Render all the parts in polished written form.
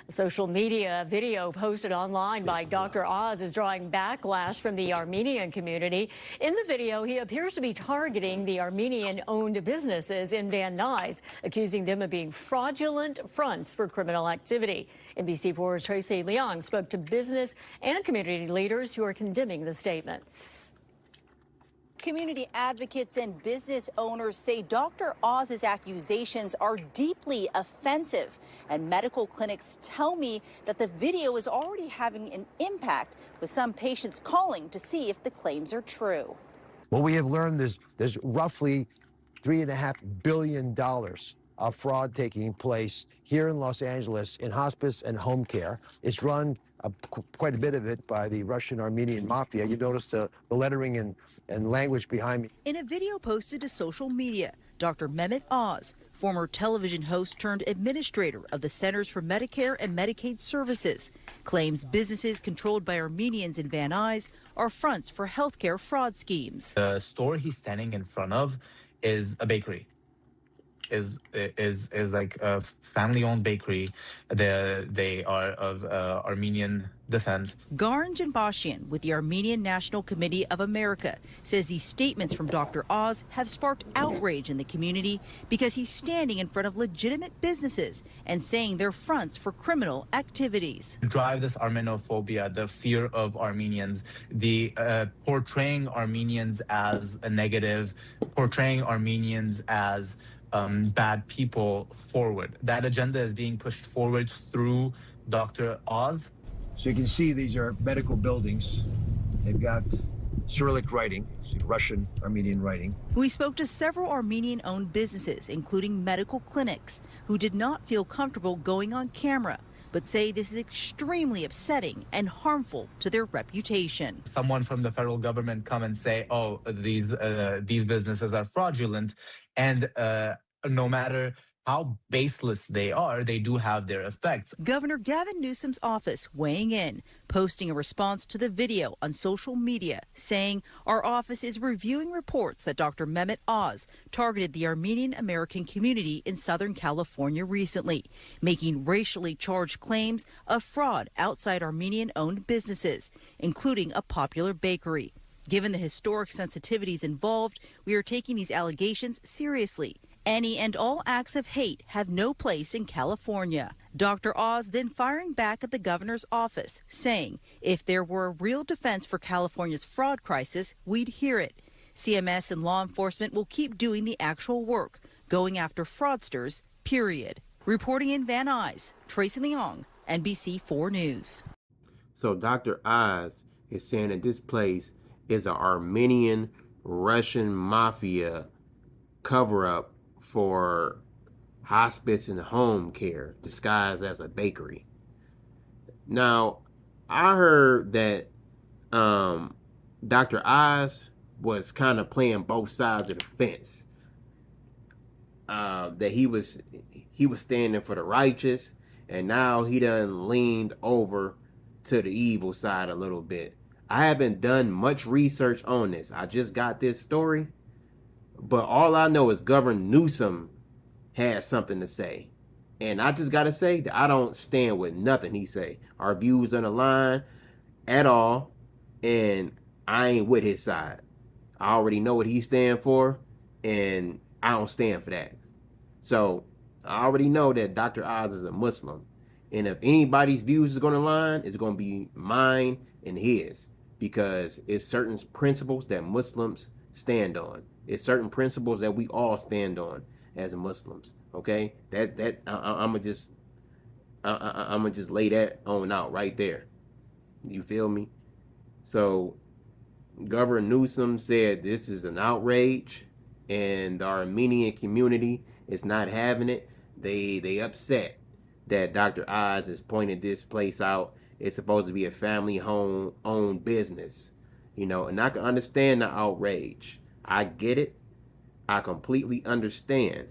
A social media video posted online by Dr. Oz is drawing backlash from the Armenian community. In the video, he appears to be targeting the Armenian-owned businesses in Van Nuys, accusing them of being fraudulent fronts for criminal activity. NBC4's Tracy Leong spoke to business and community leaders who are condemning the statements. Community advocates and business owners say Dr. Oz's accusations are deeply offensive, and medical clinics tell me that the video is already having an impact, with some patients calling to see if the claims are true. What we have learned is there's roughly $3.5 billion of fraud taking place here in Los Angeles in hospice and home care. It's run quite a bit of it by the Russian Armenian Mafia. You notice the lettering and language behind me. In a video posted to social media, Dr. Mehmet Oz, former television host turned administrator of the Centers for Medicare and Medicaid Services, claims businesses controlled by Armenians in Van Nuys are fronts for healthcare fraud schemes. The store he's standing in front of is a bakery. Is like a family-owned bakery. They are of Armenian descent. Garin Janbashian with the Armenian National Committee of America says these statements from Dr. Oz have sparked outrage in the community because he's standing in front of legitimate businesses and saying they're fronts for criminal activities. Drive this Armenophobia, the fear of Armenians, the portraying Armenians as a negative, portraying Armenians as bad people forward. That agenda is being pushed forward through Dr. Oz. So you can see these are medical buildings. They've got Cyrillic writing, Russian Armenian writing. We spoke to several Armenian-owned businesses, including medical clinics, who did not feel comfortable going on camera, but say this is extremely upsetting and harmful to their reputation. Someone from the federal government come and say, oh, these businesses are fraudulent, and no matter how baseless they are, they do have their effects. Governor Gavin Newsom's office weighing in, posting a response to the video on social media, saying our office is reviewing reports that Dr. Mehmet Oz targeted the Armenian American community in Southern California recently, making racially charged claims of fraud outside Armenian-owned businesses, including a popular bakery. Given the historic sensitivities involved, we are taking these allegations seriously. Any and all acts of hate have no place in California. Dr. Oz then firing back at the governor's office, saying if there were a real defense for California's fraud crisis, we'd hear it. CMS and law enforcement will keep doing the actual work, going after fraudsters, period. Reporting in Van Nuys, Tracy Leong, NBC4 News. So Dr. Oz is saying that this place is an Armenian Russian mafia cover-up for hospice and home care disguised as a bakery. Now, I heard that Dr. Oz was kind of playing both sides of the fence. That he was standing for the righteous, and now he done leaned over to the evil side a little bit. I haven't done much research on this. I just got this story. But all I know is Governor Newsom has something to say. And I just got to say that I don't stand with nothing he say. Our views on the line at all. And I ain't with his side. I already know what he stand for. And I don't stand for that. So I already know that Dr. Oz is a Muslim. And if anybody's views is going to line, it's going to be mine and his. Because it's certain principles that Muslims stand on. It's certain principles that we all stand on as Muslims. Okay, I'ma just lay that on out right there. You feel me? So Governor Newsom said this is an outrage, and the Armenian community is not having it. They upset that Dr. Oz has pointed this place out. It's supposed to be a family home owned business, you know, and I can understand the outrage. I get it. I completely understand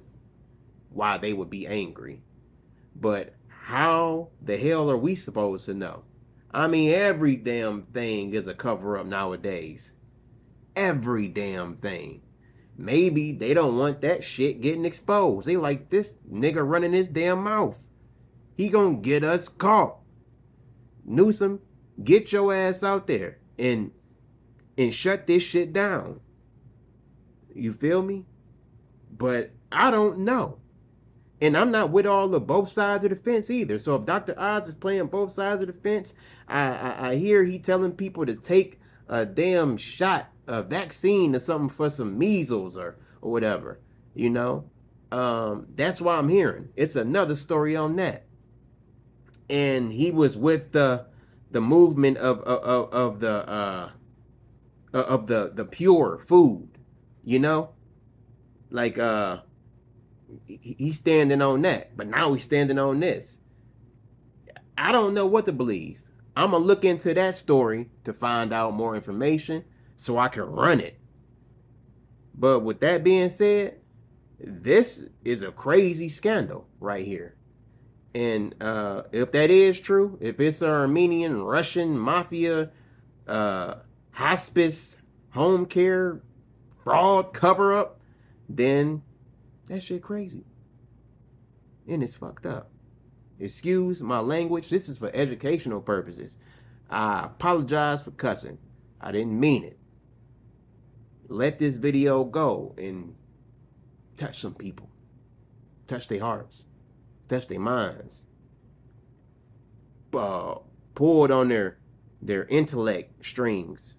why they would be angry. But how the hell are we supposed to know? I mean, every damn thing is a cover-up nowadays. Every damn thing. Maybe they don't want that shit getting exposed. They like this nigga running his damn mouth. He gonna get us caught. Newsom, get your ass out there and shut this shit down. You feel me? But I don't know. And I'm not with all the both sides of the fence either. So if Dr. Oz is playing both sides of the fence, I hear he telling people to take a damn shot, a vaccine or something for some measles or whatever. You know, that's why I'm hearing. It's another story on that. And he was with the movement of the pure food. You know, like he's standing on that, but now he's standing on this. I don't know what to believe. I'm gonna look into that story to find out more information so I can run it. But with that being said, this is a crazy scandal right here. And if that is true, if it's an Armenian, Russian mafia, hospice, home care, fraud, cover up, then that shit crazy. And it's fucked up. Excuse my language. This is for educational purposes. I apologize for cussing. I didn't mean it. Let this video go and touch some people. Touch their hearts. Touch their minds. Pulled on their intellect strings.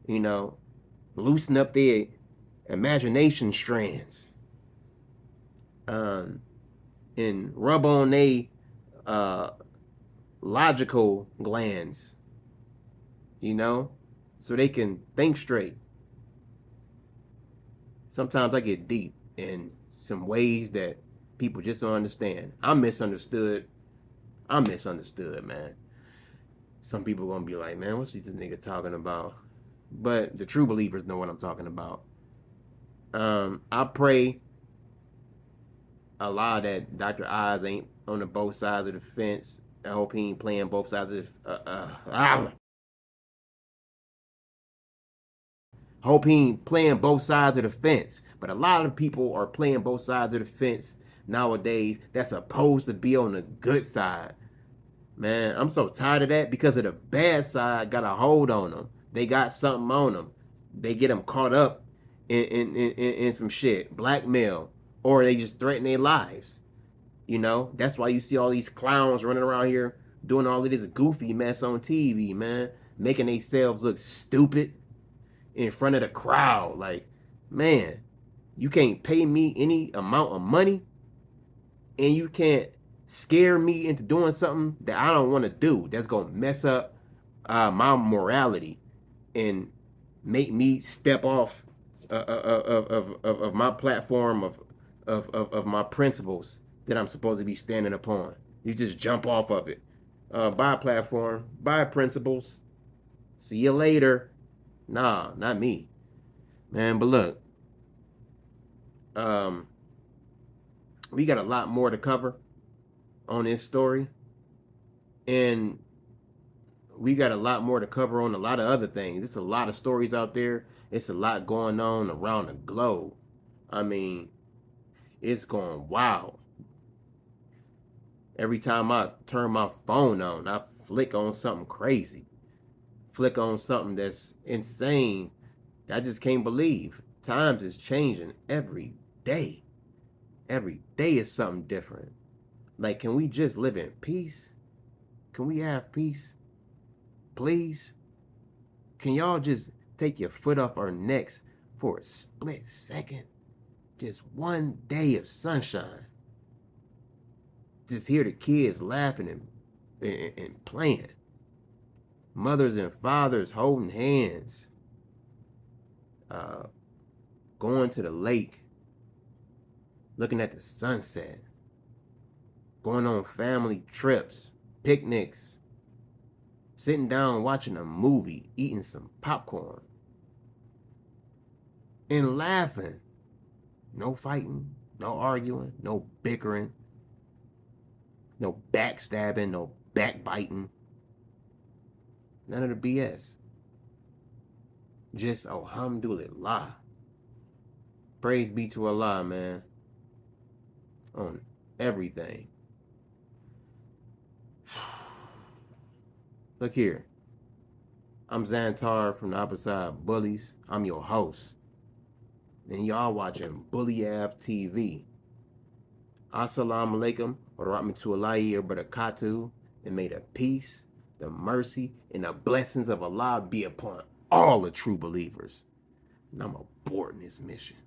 You know, loosen up their imagination strands. And rub on they logical glands, you know, so they can think straight. Sometimes I get deep in some ways that people just don't understand. I'm misunderstood, man. Some people gonna be like, man, what's this nigga talking about? But the true believers know what I'm talking about. I pray a lot that Dr. Oz ain't on the both sides of the fence. I hope he ain't playing both sides of the hope he ain't playing both sides of the fence. But a lot of people are playing both sides of the fence nowadays that's supposed to be on the good side. Man, I'm so tired of that because of the bad side got a hold on them. They got something on them. They get them caught up in some shit, blackmail, or they just threaten their lives. You know, that's why you see all these clowns running around here doing all of this goofy mess on TV, man, making themselves look stupid in front of the crowd. Like, man, you can't pay me any amount of money and you can't scare me into doing something that I don't want to do. That's going to mess up my morality and make me step off of my platform of my principles that I'm supposed to be standing upon. You just jump off of it. Bye platform, bye principles. See you later. Nah, not me, man. But look, we got a lot more to cover on this story, and we got a lot more to cover on a lot of other things. There's a lot of stories out there. It's a lot going on around the globe. I mean, it's going wild. Every time I turn my phone on, I flick on something crazy. Flick on something that's insane. I just can't believe. Times is changing every day. Every day is something different. Like, can we just live in peace? Can we have peace? Please? Can y'all just take your foot off our necks for a split second? Just one day of sunshine. Just hear the kids laughing and playing. Mothers and fathers holding hands. Going to the lake. Looking at the sunset. Going on family trips. Picnics. Sitting down watching a movie. Eating some popcorn. And laughing. No fighting. No arguing. No bickering. No backstabbing. No backbiting. None of the BS. Just alhamdulillah. Praise be to Allah, man. On everything. Look here. I'm Xantar from the opposite side Bullies. I'm your host. And y'all watching Bulle Ave TV. Assalamu alaikum wa rahmatullahi wa barakatuh. And may the peace, the mercy, and the blessings of Allah be upon all the true believers. And I'm aborting this mission.